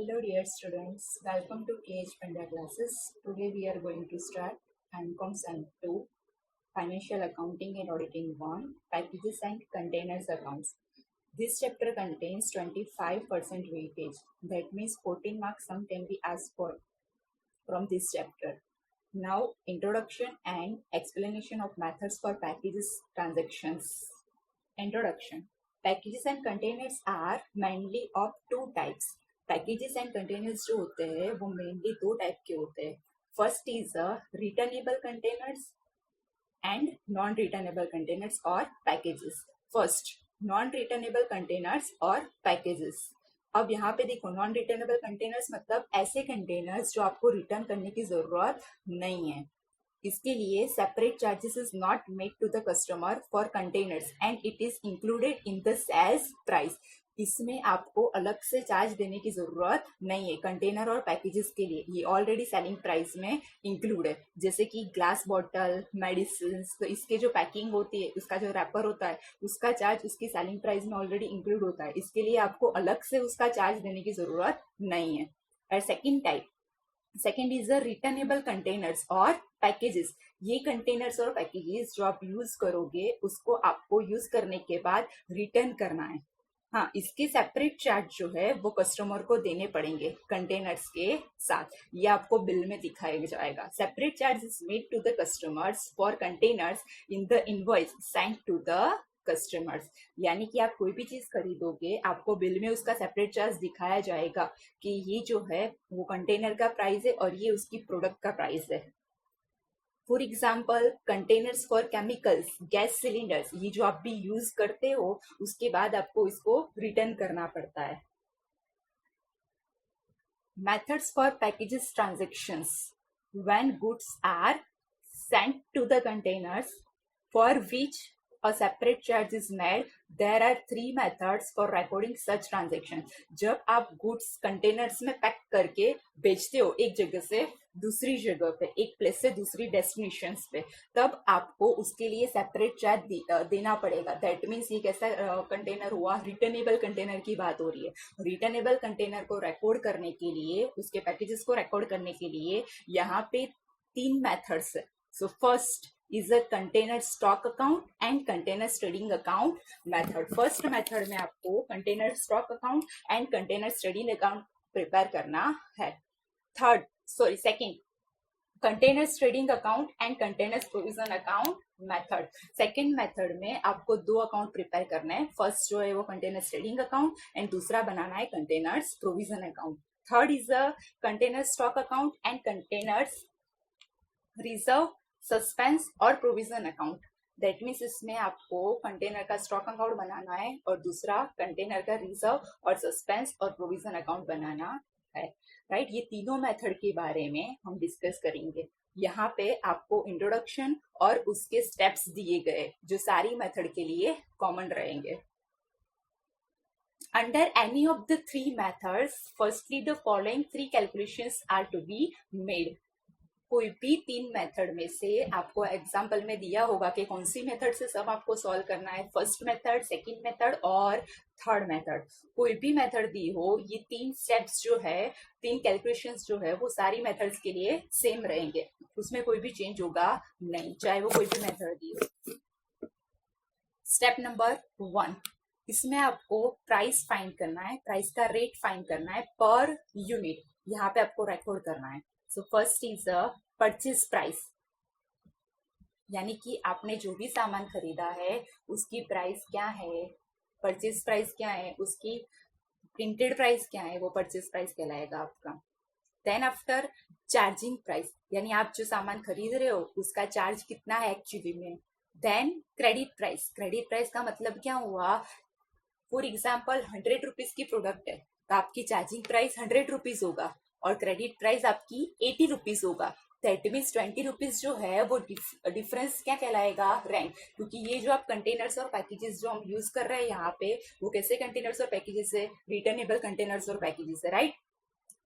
Hello dear students, welcome to KH Panda classes. Today we are going to start MCOMS and 2, Financial Accounting and Auditing 1, Packages and Containers Accounts. This chapter contains 25% weightage. That means 14 marks sum can be asked for from this chapter. Now, introduction and explanation of methods for packages transactions. Introduction. Packages and containers are mainly of two types. Packages and containers जो होते हैं वो mainly दो type के होते हैं. First is a returnable containers and non returnable containers और packages. First non returnable containers और पैकेजेस. अब यहाँ पे देखो, नॉन रिटर्नेबल कंटेनर्स मतलब ऐसे कंटेनर्स जो आपको रिटर्न करने की जरूरत नहीं है. इसके लिए separate charges is not made to the customer for containers and it is included in the sales price. इसमें आपको अलग से चार्ज देने की जरूरत नहीं है कंटेनर और पैकेजेस के लिए. ये ऑलरेडी सेलिंग प्राइस में इंक्लूड है. जैसे कि ग्लास बॉटल, मेडिसिन, तो इसके जो पैकिंग होती है, उसका जो रैपर होता है, उसका चार्ज उसकी सेलिंग प्राइस में ऑलरेडी इंक्लूड होता है. इसके लिए आपको अलग से उसका चार्ज देने की जरूरत नहीं है. और second is the returnable containers और पैकेजेस. ये कंटेनर्स और पैकेजेस जो आप यूज करोगे उसको आपको यूज करने के बाद रिटर्न करना है. हाँ, इसके सेपरेट चार्ज जो है वो कस्टमर को देने पड़ेंगे कंटेनर्स के साथ. ये आपको बिल में दिखाया जाएगा. Separate charge is made to the customers for containers in the invoice send to the customers. यानी कि आप कोई भी चीज खरीदोगे, आपको बिल में उसका सेपरेट चार्ज दिखाया जाएगा कि ये जो है वो कंटेनर का प्राइस है और ये उसकी प्रोडक्ट का प्राइस है. For example, containers for chemicals, gas cylinders, ये जो आप भी यूज करते हो उसके बाद आपको इसको रिटर्न करना पड़ता है. Methods for packages transactions. When goods are sent to the containers for which a separate charge is made, there are three methods for recording such transactions. जब आप गुड्स कंटेनर्स में पैक करके बेचते हो एक जगह से दूसरी जगह पे, एक प्लेस से दूसरी डेस्टिनेशन पे, तब आपको उसके लिए सेपरेट चार्ज देना पड़ेगा. दैट मीन्स ये कैसा कंटेनर हुआ? रिटर्नेबल कंटेनर की बात हो रही है. रिटर्नेबल कंटेनर को रिकॉर्ड करने के लिए, उसके पैकेजेस को रिकॉर्ड करने के लिए यहाँ पे तीन मेथड्स है. So first is a container stock account and container trading account method. First method में आपको container stock account and container trading account prepare करना है. Second container trading account and container provision account method. Second method में आपको दो account prepare करना है. First जो है वो कंटेनर ट्रेडिंग अकाउंट एंड दूसरा बनाना है containers provision account. Third is a container stock account and containers reserve, suspense और प्रोविजन अकाउंट. दैट मीन्स इसमें आपको कंटेनर का स्टॉक अकाउंट बनाना है और दूसरा कंटेनर का रिजर्व और सस्पेंस और प्रोविजन अकाउंट बनाना है. राइट, ये तीनों मेथड के बारे में हम डिस्कस करेंगे. यहाँ पे आपको इंट्रोडक्शन और उसके स्टेप्स दिए गए जो सारी मेथड के लिए कॉमन रहेंगे. Under any of the three methods, firstly the following three calculations are to be made. कोई भी तीन मेथड में से आपको एग्जाम्पल में दिया होगा कि कौन सी मेथड से सब आपको सॉल्व करना है. फर्स्ट मेथड, सेकंड मेथड और थर्ड मेथड. कोई भी मेथड दी हो, ये तीन स्टेप्स जो है, तीन कैलकुलेशंस जो है वो सारी मेथड्स के लिए सेम रहेंगे. उसमें कोई भी चेंज होगा नहीं, चाहे वो कोई भी मेथड दी हो. स्टेप नंबर 1, इसमें आपको प्राइस फाइंड करना है. प्राइस का रेट फाइंड करना है पर यूनिट. यहाँ पे आपको रिकॉर्ड करना है. So first is a purchase price, यानी कि आपने जो भी सामान खरीदा है उसकी प्राइस क्या है, परचेज प्राइस क्या है, उसकी प्रिंटेड प्राइस क्या है, वो परचेज प्राइस कहलाएगा आपका. देन आफ्टर चार्जिंग प्राइस, यानी आप जो सामान खरीद रहे हो उसका चार्ज कितना है एक्चुअली में. Then credit price. Credit price का मतलब क्या हुआ? फॉर एग्जाम्पल 100 रुपीज की प्रोडक्ट है तो आपकी चार्जिंग प्राइस 100 रुपीज होगा और क्रेडिट प्राइस आपकी 80 रुपीज होगा. दैट मीन्स 20 रुपीज जो है वो डिफरेंस क्या कहलाएगा? रेंट. क्योंकि ये जो आप कंटेनर्स और पैकेजेस जो हम यूज कर रहे हैं यहाँ पे, वो कैसे कंटेनर्स और पैकेजेस है? रिटर्नेबल कंटेनर्स और पैकेजेस है. राइट,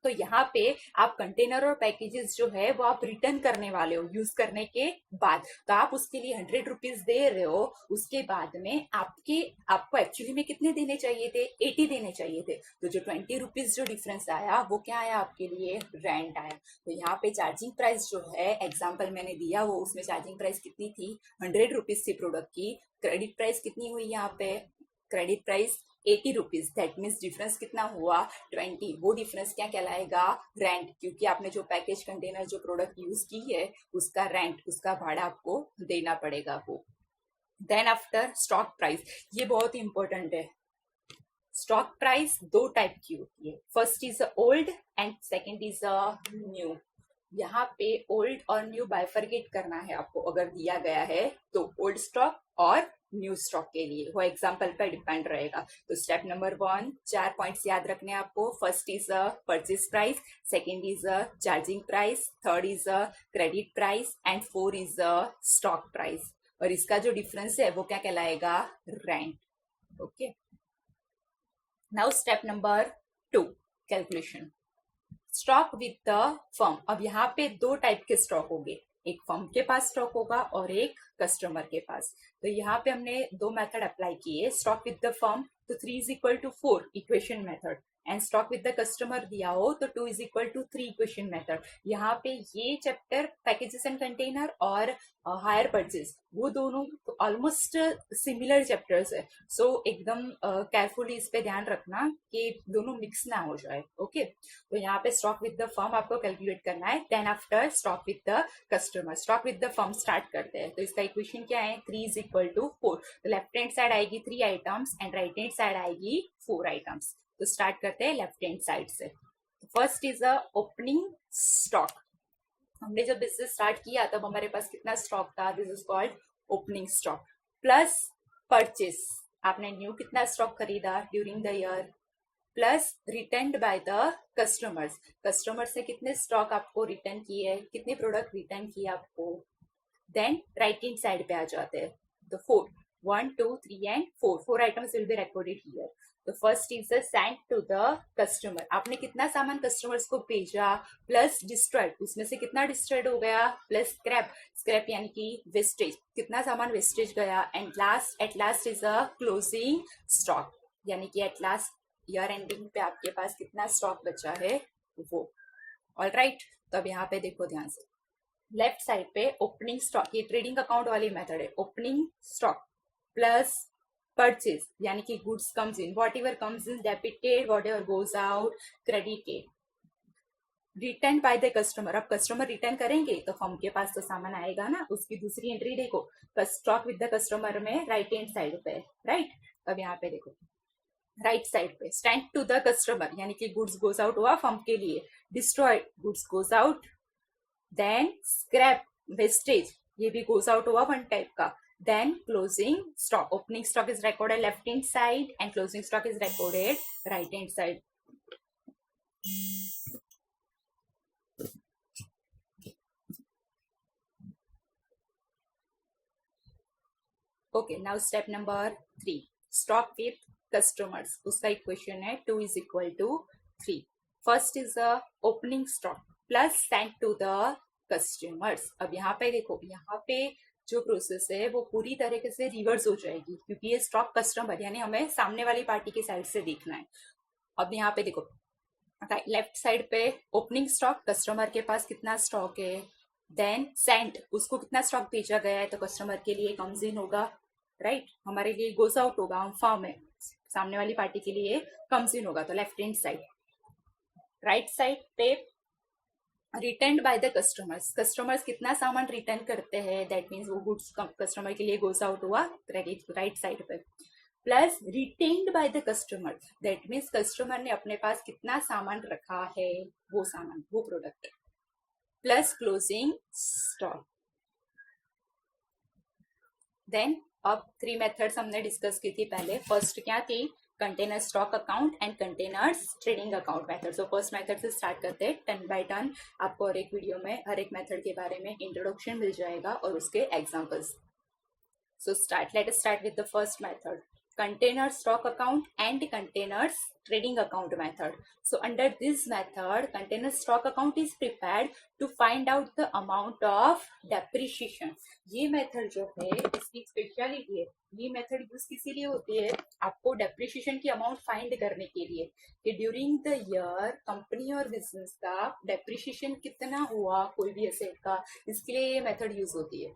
तो यहाँ पे आप कंटेनर और पैकेजेस जो है वो आप रिटर्न करने वाले हो यूज करने के बाद, तो आप उसके लिए 100 रुपीज दे रहे हो। उसके बाद में आपको एक्चुअली में कितने देने चाहिए थे, 80 देने चाहिए थे। तो जो 20 रुपीज जो डिफरेंस आया वो क्या आया आपके लिए, रेंट आया। तो यहाँ पे चार्जिंग प्राइस जो है, एग्जाम्पल मैंने दिया वो, उसमें चार्जिंग प्राइस कितनी थी, 100 रुपीज थी प्रोडक्ट की। क्रेडिट प्राइस कितनी हुई यहाँ पे, credit price 80 rupees. That means difference कितना हुआ, 20। वो डिफरेंस क्या कहलाएगा, रेंट, क्योंकि आपने जो पैकेज कंटेनर जो प्रोडक्ट यूज की है उसका रेंट, उसका भाड़ा आपको देना पड़ेगा वो। देन आफ्टर स्टॉक प्राइस, ये बहुत ही इंपॉर्टेंट है। स्टॉक प्राइस दो टाइप की होती है, first is old and second is new. यहाँ पे ओल्ड और न्यू बाइफरकेट करना है आपको, अगर दिया गया है तो ओल्ड स्टॉक और न्यू स्टॉक के लिए, वो एग्जाम्पल पे डिपेंड रहेगा। तो स्टेप नंबर 1, 4 पॉइंट्स याद रखने आपको। First is a purchase price, second is a charging price, third is a credit price and four is a stock price. और इसका जो डिफरेंस है वो क्या कहलाएगा, rent. Okay, now step number 2, calculation. Stock with the firm. अब यहाँ पे दो टाइप के स्टॉक होंगे, एक फर्म के पास स्टॉक होगा और एक कस्टमर के पास। तो यहाँ पे हमने दो मेथड अप्लाई किए, स्टॉक विद द फर्म तो 3 is equal to 4 equation method, and stock with the customer दिया हो तो 2 is equal to 3 equation method. यहाँ पे ये चैप्टर पैकेजेस एंड कंटेनर और हायर परचेज, वो दोनों ऑलमोस्ट सिमिलर चैप्टर्स है। सो एकदम केयरफुली इस पे ध्यान रखना कि दोनों मिक्स ना हो जाए। ओके, तो यहाँ पे स्टॉक विद द फर्म आपको कैलकुलेट करना है, then after stock with the customer. Stock with the firm start करते हैं, तो इसका इक्वेशन क्या है, 3 इज इक्वल टू 4। तो लेफ्ट हैंड साइड आएगी 3 items and right hand side आएगी 4 आइटम्स। तो स्टार्ट करते हैं लेफ्ट हैंड साइड से। First is a opening stock. हमने जब बिजनेस स्टार्ट किया तब हमारे पास कितना स्टॉक था, this is called opening stock. Plus purchase, आपने न्यू कितना स्टॉक खरीदा during the year, plus return by the customers, customer से कितने स्टॉक आपको रिटर्न किए, कितने प्रोडक्ट रिटर्न किए आपको। देन राइट हैंड साइड पे आ जाते हैं, तो 4, 1 2 3 and 4 items will be recorded here. तो first is send to the customer, आपने कितना सामान कस्टमर्स को भेजा, प्लस डिस्ट्रॉयड, उसमें से कितना डिस्ट्रॉयड हो गया, प्लस स्क्रैप, स्क्रैप यानी कि वेस्टेज, कितना सामान वेस्टेज गया, and last at last is a closing stock, यानी कि एट लास्ट ईयर एंडिंग पे आपके पास कितना स्टॉक बचा है वो। ऑल राइट, तो अब यहाँ पे देखो ध्यान से, लेफ्ट साइड पे ओपनिंग स्टॉक, ये ट्रेडिंग अकाउंट वाली मेथड है, ओपनिंग स्टॉक प्लस परचेज, यानी कि goods comes in, what ever comes in debited, what ever goes out credited, return by the customer. अब कस्टमर रिटर्न करेंगे तो फर्म के पास तो सामान आएगा ना, उसकी दूसरी एंट्री देखो, स्टॉक विद द कस्टमर में राइट हैंड साइड पे, राइट। अब यहाँ पे देखो राइट साइड पे, स्टैंड टू द कस्टमर, यानी कि गुड्स गोज आउट हुआ फर्म के लिए, destroyed, goods goes out, then scrap, wastage, ये भी गोज आउट हुआ वन टाइप का, then closing stock, opening stock is recorded left hand side and closing stock is recorded right hand side. Okay, now step number 3, stock with customers, उसका equation है 2 is equal to 3। First is a opening stock plus send to the customers. अब यहाँ पे देखो, यहाँ पे जो process है वो पूरी तरीके से रिवर्स हो जाएगी, क्योंकि ये स्टॉक कस्टमर यानी हमें सामने वाली पार्टी की साइड से देखना है। अब यहाँ पे देखो, लेफ्ट साइड पे ओपनिंग स्टॉक, कस्टमर के पास कितना स्टॉक है, देन सेंट, उसको कितना स्टॉक भेजा गया है, तो कस्टमर के लिए कम्स इन होगा, राइट, हमारे लिए गोज आउट होगा, हम फॉर्म है, सामने वाली पार्टी के लिए कम्स इन होगा, तो left hand side. Right side पे return by the customers, customers कितना सामान रिटर्न करते हैं, दैट मीन्स वो गुड्स कस्टमर के लिए गोज आउट हुआ क्रेडिट राइट साइड पे, plus retained by the customer, that means customer ने अपने पास कितना सामान रखा है, वो सामान, वो product, plus closing stock. Then अब 3 मेथड्स हमने डिस्कस की थी पहले, फर्स्ट क्या थी, container stock account and containers trading account method. So first method से स्टार्ट करते हैं, टर्न बाय टर्न आपको हर एक वीडियो में हर एक मेथड के बारे में इंट्रोडक्शन मिल जाएगा और उसके examples. So let us start with the first method, container stock account and containers trading account method. So under this method, container stock account is prepared to find out the amount of depreciation. ये method जो है इसकी speciality है, ये method use किसी लिए होती है, आपको डेप्रिशिएशन की अमाउंट फाइंड करने के लिए कि ड्यूरिंग द ईयर कंपनी और बिजनेस का डेप्रिशिएशन कितना हुआ कोई भी एसेट का, इसके लिए ये मेथड यूज होती है.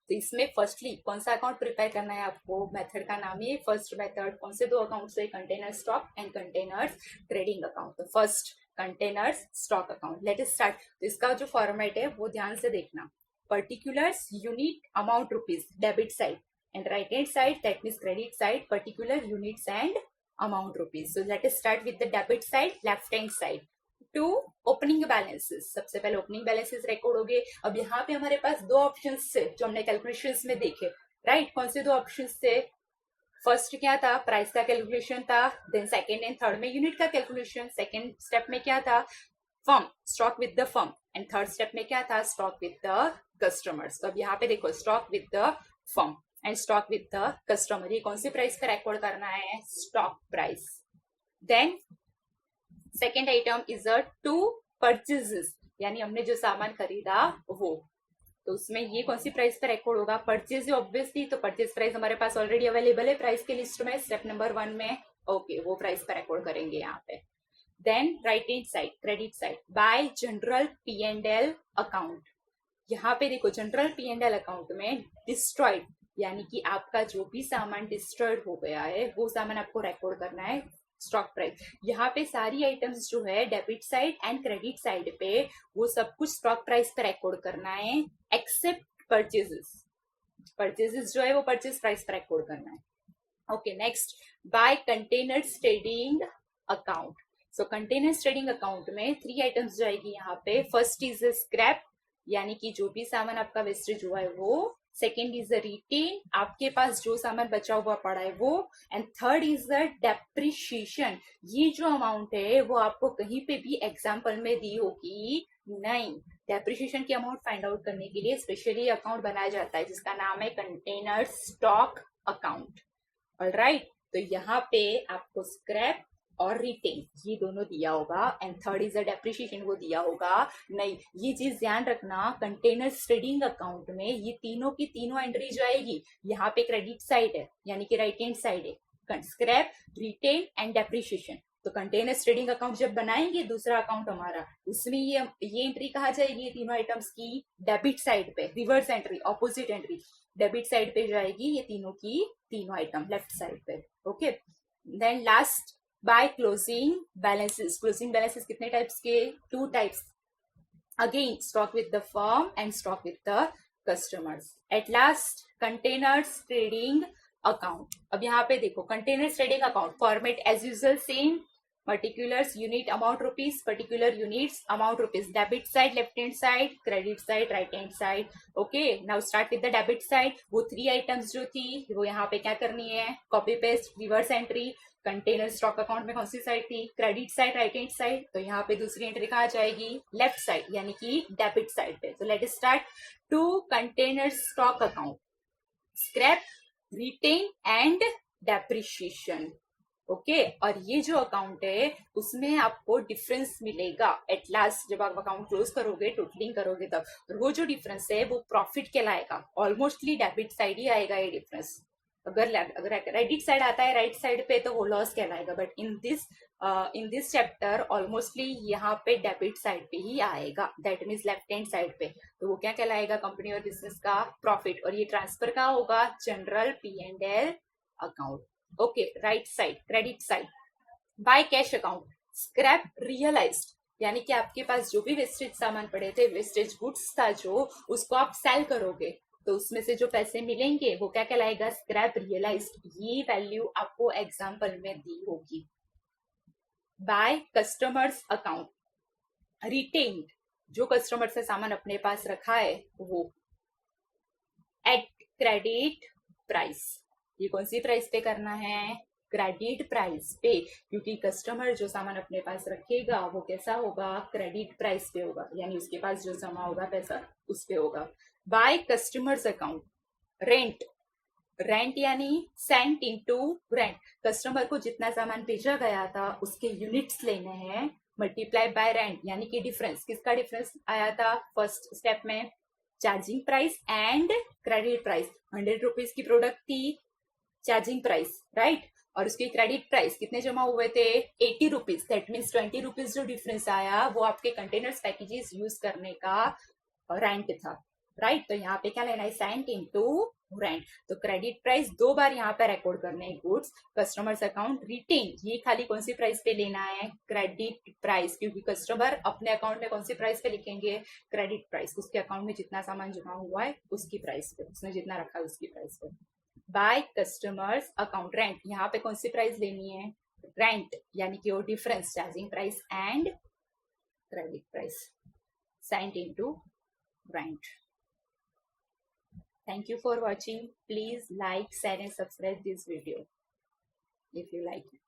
तो इसमें फर्स्टली कौन सा अकाउंट प्रिपेयर करना है आपको, मेथड का नाम है फर्स्ट मेथड. कौन से दो अकाउंट है, container stock and containers trading account. तो first containers stock account, let us start. तो इसका जो फॉर्मेट है वो ध्यान से देखना. Particulars unit amount rupees debit side and right hand side that means credit side particular units and amount rupees. So let us start with the debit side, left hand side to opening balances. सबसे पहले opening balances record हो गए. अब यहाँ पे हमारे पास दो options थे जो हमने कैलकुलेशंस में देखे, राइट. कौन से दो ऑप्शंस थे, फर्स्ट क्या था, प्राइस का कैलकुलेशन था. देन सेकंड एंड थर्ड में यूनिट का कैलकुलेशन. सेकंड स्टेप में क्या था, firm, stock with the firm. And third step में क्या था, स्टॉक विद द कस्टमर्स. तो अब यहाँ पे देखो, stock with the firm and stock with the customer, ये कौन सी प्राइस का रिकॉर्ड करना है, stock price. Then second item is a to purchases, यानी हमने जो सामान खरीदा वो, तो उसमें ये कौन सी प्राइस पर रिकॉर्ड होगा, परचेज ऑब्वियसली. तो परचेज प्राइस हमारे पास ऑलरेडी अवेलेबल है प्राइस के लिस्ट में स्टेप नंबर 1 में. ओके, वो प्राइस पर रिकॉर्ड करेंगे यहाँ पे. Then right hand side, credit side, by general P&L account. यहाँ पे देखो जनरल P&L अकाउंट में डिस्ट्रॉयड, यानी कि आपका जो भी सामान डिस्ट्रॉयड हो गया है वो सामान आपको रिकॉर्ड करना है स्टॉक प्राइस. यहाँ पे सारी आइटम्स जो है debit side and credit side पे वो सब कुछ स्टॉक प्राइस पे रिकॉर्ड करना है एक्सेप्ट परचेजेस. परचेजेस जो है वो परचेज प्राइस पे रिकॉर्ड करना है. Okay, next by containers trading account. So containers trading account में 3 आइटम्स जाएगी यहाँ पे. फर्स्ट इज स्क्रैप, यानी कि जो भी सामान आपका वेस्टेज हुआ है वो. सेकेंड इज द रिटेन, आपके पास जो सामान बचा हुआ पड़ा है वो. And third is the depreciation, ये जो अमाउंट है वो आपको कहीं पे भी एग्जाम्पल में दी होगी नहीं. डेप्रिशिएशन की अमाउंट फाइंड आउट करने के लिए स्पेशली अकाउंट बनाया जाता है जिसका नाम है कंटेनर स्टॉक अकाउंट. ऑलराइट, तो यहाँ पे आपको स्क्रैप और रिटेन ये दोनों दिया होगा. And third is the depreciation, वो दिया होगा नहीं. ये चीज ध्यान रखना, कंटेनर्स ट्रेडिंग अकाउंट में ये तीनों की तीनों एंट्री जो आएगी, यहाँ पे क्रेडिट साइड है यानी कि राइट हैंड साइड है, स्क्रैप, रिटेन एंड डेप्रिशिएशन. तो कंटेनर्स ट्रेडिंग अकाउंट जब बनाएंगे दूसरा अकाउंट हमारा, उसमें ये एंट्री कहाँ जाएगी, ये तीनों आइटम्स की डेबिट साइड पे, reverse entry, opposite entry debit side पे जाएगी ये तीनों की तीनों आइटम लेफ्ट साइड पे. Okay, then last by closing balances. Closing balances कितने टाइप्स के, 2 types. Again stock with the firm and stock with the customers. At last containers trading account. अब यहाँ पे देखो containers trading account format as usual same. particulars unit amount rupees, particular units amount rupees, debit side left hand side, credit side right hand side. Okay, now start with the debit side. वो 3 items जो थी वो यहाँ पे क्या करनी है, copy paste, reverse entry. Container stock account में कौन सी साइड थी, credit side right hand side. तो यहाँ पे दूसरी एंट्री कहाँ जाएगी, लेफ्ट साइड यानी कि डेबिट साइड पे. तो let us start. To container stock account, scrap, retain and depreciation. Okay, और ये जो अकाउंट है उसमें आपको डिफरेंस मिलेगा एट लास्ट जब आप अकाउंट क्लोज करोगे, टोटलिंग करोगे तब. तो वो जो डिफरेंस है वो प्रॉफिट कहलाएगा. ऑलमोस्टली डेबिट साइड ही आएगा ये डिफरेंस. अगर क्रेडिट साइड आता है राइट साइड पे तो वो लॉस कहलाएगा. But in this chapter almostly यहाँ पे डेबिट साइड पे ही आएगा, that means left hand side पे. तो वो क्या कहलाएगा, कंपनी और बिजनेस का प्रॉफिट. और ये ट्रांसफर का होगा general P&L account. Okay, right side credit side, by cash account, scrap realized, यानी कि आपके पास जो भी वेस्टेज सामान पड़े थे, वेस्टेज गुड्स था जो, उसको आप सेल करोगे तो उसमें से जो पैसे मिलेंगे वो क्या कहलाएगा, स्क्रैप रियलाइज्ड. ये वैल्यू आपको एग्जाम्पल में दी होगी. बाय कस्टमर्स अकाउंट, रिटेन्ड, जो कस्टमर से सामान अपने पास रखा है वो. एट क्रेडिट प्राइस, ये कौन सी प्राइस पे करना है, क्रेडिट प्राइस पे, क्योंकि कस्टमर जो सामान अपने पास रखेगा वो कैसा होगा, क्रेडिट प्राइस पे होगा, यानी उसके पास जो जमा होगा पैसा उस पे होगा. By customers account, rent, rent यानी सेंट इनटू रेंट, कस्टमर को जितना सामान भेजा गया था उसके यूनिट्स लेने हैं, मल्टीप्लाई बाय रेंट यानी कि डिफरेंस, किसका डिफरेंस आया था फर्स्ट स्टेप में, charging price and credit price. 100 rupees की प्रोडक्ट थी, चार्जिंग प्राइस राइट, और उसकी क्रेडिट प्राइस कितने जमा हुए थे 80 रुपीज, दैट मीन्स 20 रुपीज जो डिफरेंस आया वो आपके कंटेनर्स पैकेजेस यूज करने का रेंट था राइट। तो यहाँ पे क्या लेना है, सेंट इनटू रेंट। तो क्रेडिट प्राइस 2 बार यहाँ पे रिकॉर्ड करने हैं गुड्स, कस्टमर्स अकाउंट रिटेन, ये खाली कौन सी प्राइस पे लेना है, क्रेडिट प्राइस, क्योंकि कस्टमर अपने अकाउंट में कौन सी प्राइस पे लिखेंगे, क्रेडिट प्राइस, उसके अकाउंट में जितना सामान जमा हुआ है उसकी प्राइस पे, उसने जितना रखा है उसकी प्राइस पे। बाय कस्टमर्स अकाउंट रेंट, यहाँ पे कौन सी प्राइस लेनी है, रेंट यानी कि वो difference, charging price and credit price, sent into rent. Thank you for watching. Please like, share and subscribe this video if you like it.